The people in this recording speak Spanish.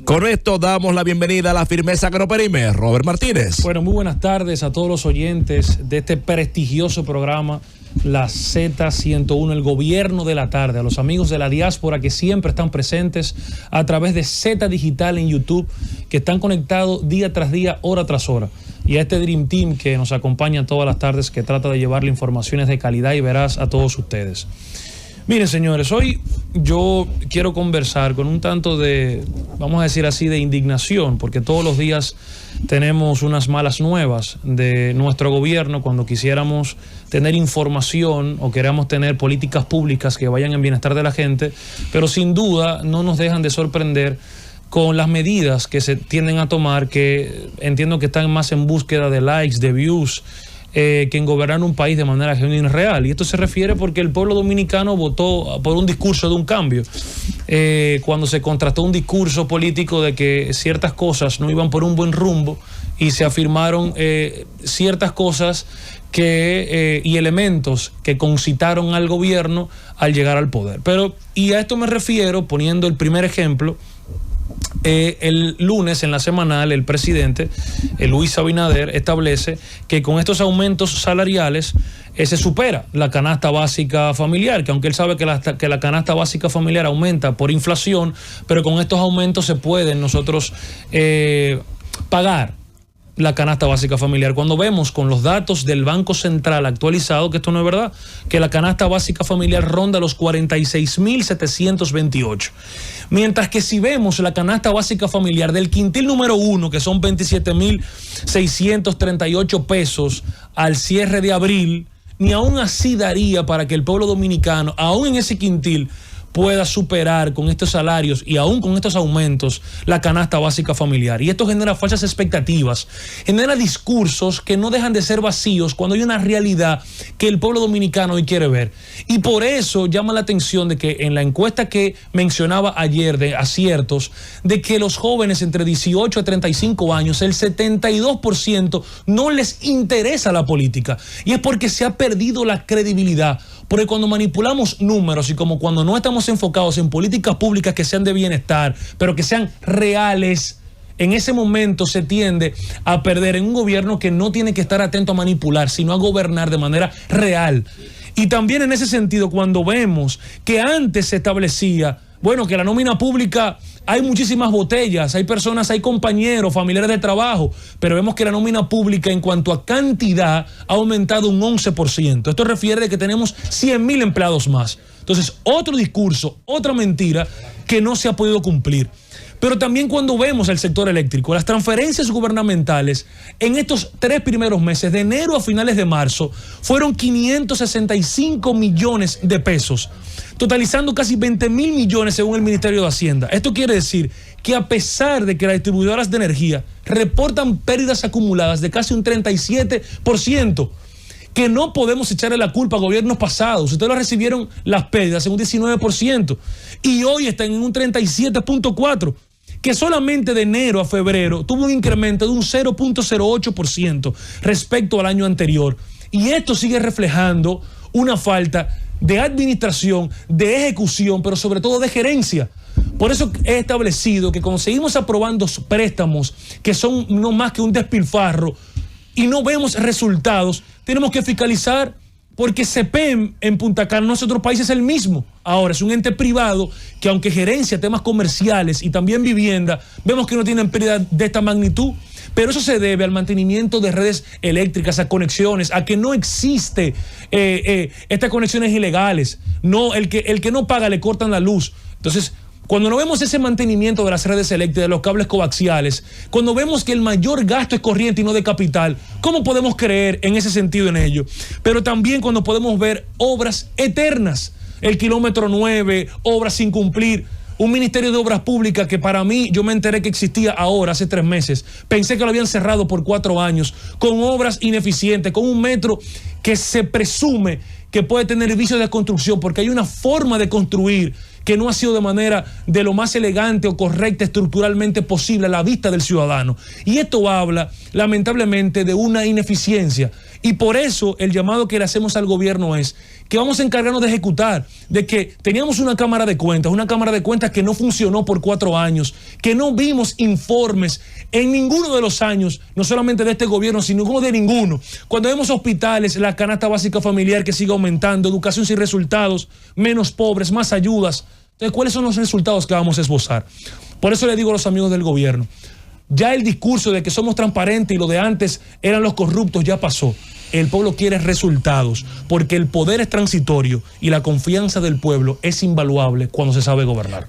Con esto damos la bienvenida a la firmeza que no perime, Robert Martínez. Bueno, muy buenas tardes a todos los oyentes de este prestigioso programa, la Z101, el gobierno de la tarde, a los amigos de la diáspora que siempre están presentes a través de Z Digital en YouTube, que están conectados día tras día, hora tras hora, y a este Dream Team que nos acompaña todas las tardes, que trata de llevarle informaciones de calidad y veraz a todos ustedes. Miren, señores, hoy yo quiero conversar con un tanto de, vamos a decir así, de indignación, porque todos los días tenemos unas malas nuevas de nuestro gobierno cuando quisiéramos tener información o queramos tener políticas públicas que vayan en bienestar de la gente, pero sin duda no nos dejan de sorprender con las medidas que se tienden a tomar, que entiendo que están más en búsqueda de likes, de views, que en gobernar un país de manera genuina y real. Y esto se refiere porque el pueblo dominicano votó por un discurso de un cambio. Cuando se contrastó un discurso político de que ciertas cosas no iban por un buen rumbo y se afirmaron ciertas cosas y elementos que concitaron al gobierno al llegar al poder. Y a esto me refiero poniendo el primer ejemplo. El lunes en la semanal el presidente Luis Abinader establece que con estos aumentos salariales se supera la canasta básica familiar, que aunque él sabe que la canasta básica familiar aumenta por inflación, pero con estos aumentos se pueden nosotros pagar la canasta básica familiar. Cuando vemos con los datos del Banco Central actualizado que esto no es verdad, que la canasta básica familiar ronda los 46.728. Mientras que si vemos la canasta básica familiar del quintil número 1, que son 27.638 pesos al cierre de abril, ni aún así daría para que el pueblo dominicano, aún en ese quintil, pueda superar con estos salarios y aún con estos aumentos la canasta básica familiar. Y esto genera falsas expectativas, genera discursos que no dejan de ser vacíos cuando hay una realidad que el pueblo dominicano hoy quiere ver. Y por eso llama la atención de que en la encuesta que mencionaba ayer de aciertos, de que los jóvenes entre 18 a 35 años, el 72% no les interesa la política. Y es porque se ha perdido la credibilidad. Porque cuando manipulamos números y como cuando no estamos enfocados en políticas públicas que sean de bienestar, pero que sean reales, en ese momento se tiende a perder en un gobierno que no tiene que estar atento a manipular, sino a gobernar de manera real. Y también en ese sentido, cuando vemos que antes se establecía, bueno, que la nómina pública hay muchísimas botellas, hay personas, hay compañeros, familiares de trabajo, pero vemos que la nómina pública en cuanto a cantidad ha aumentado un 11%. Esto refiere a que tenemos 100.000 empleados más. Entonces, otro discurso, otra mentira que no se ha podido cumplir. Pero también cuando vemos el sector eléctrico, las transferencias gubernamentales en estos 3 primeros meses, de enero a finales de marzo, fueron 565 millones de pesos, totalizando casi 20.000 millones según el Ministerio de Hacienda. Esto quiere decir que a pesar de que las distribuidoras de energía reportan pérdidas acumuladas de casi un 37%, que no podemos echarle la culpa a gobiernos pasados. Ustedes recibieron las pérdidas en un 19% y hoy están en un 37.4%. Que solamente de enero a febrero tuvo un incremento de un 0.08% respecto al año anterior. Y esto sigue reflejando una falta de administración, de ejecución, pero sobre todo de gerencia. Por eso he establecido que cuando seguimos aprobando préstamos que son no más que un despilfarro y no vemos resultados, tenemos que fiscalizar. Porque CEPEM en Punta Cana, no es otro país, es el mismo. Ahora, es un ente privado que aunque gerencia temas comerciales y también vivienda, vemos que no tienen pérdida de esta magnitud. Pero eso se debe al mantenimiento de redes eléctricas, a conexiones, a que no existe estas conexiones ilegales. No, el que no paga le cortan la luz. Entonces, cuando no vemos ese mantenimiento de las redes eléctricas, de los cables coaxiales, cuando vemos que el mayor gasto es corriente y no de capital, ¿cómo podemos creer en ese sentido en ello? Pero también cuando podemos ver obras eternas, el kilómetro 9, obras sin cumplir, un ministerio de obras públicas que para mí, yo me enteré que existía ahora, hace 3 meses, pensé que lo habían cerrado por 4 años, con obras ineficientes, con un metro que se presume que puede tener vicios de construcción, porque hay una forma de construir que no ha sido de manera de lo más elegante o correcta estructuralmente posible a la vista del ciudadano. Y esto habla, lamentablemente, de una ineficiencia. Y por eso el llamado que le hacemos al gobierno es que vamos a encargarnos de ejecutar, de que teníamos una Cámara de Cuentas que no funcionó por 4 años, que no vimos informes en ninguno de los años, no solamente de este gobierno, sino de ninguno. Cuando vemos hospitales, la canasta básica familiar que sigue aumentando, educación sin resultados, menos pobres, más ayudas. Entonces, ¿cuáles son los resultados que vamos a esbozar? Por eso le digo a los amigos del gobierno, ya el discurso de que somos transparentes y lo de antes eran los corruptos ya pasó. El pueblo quiere resultados, porque el poder es transitorio y la confianza del pueblo es invaluable cuando se sabe gobernar.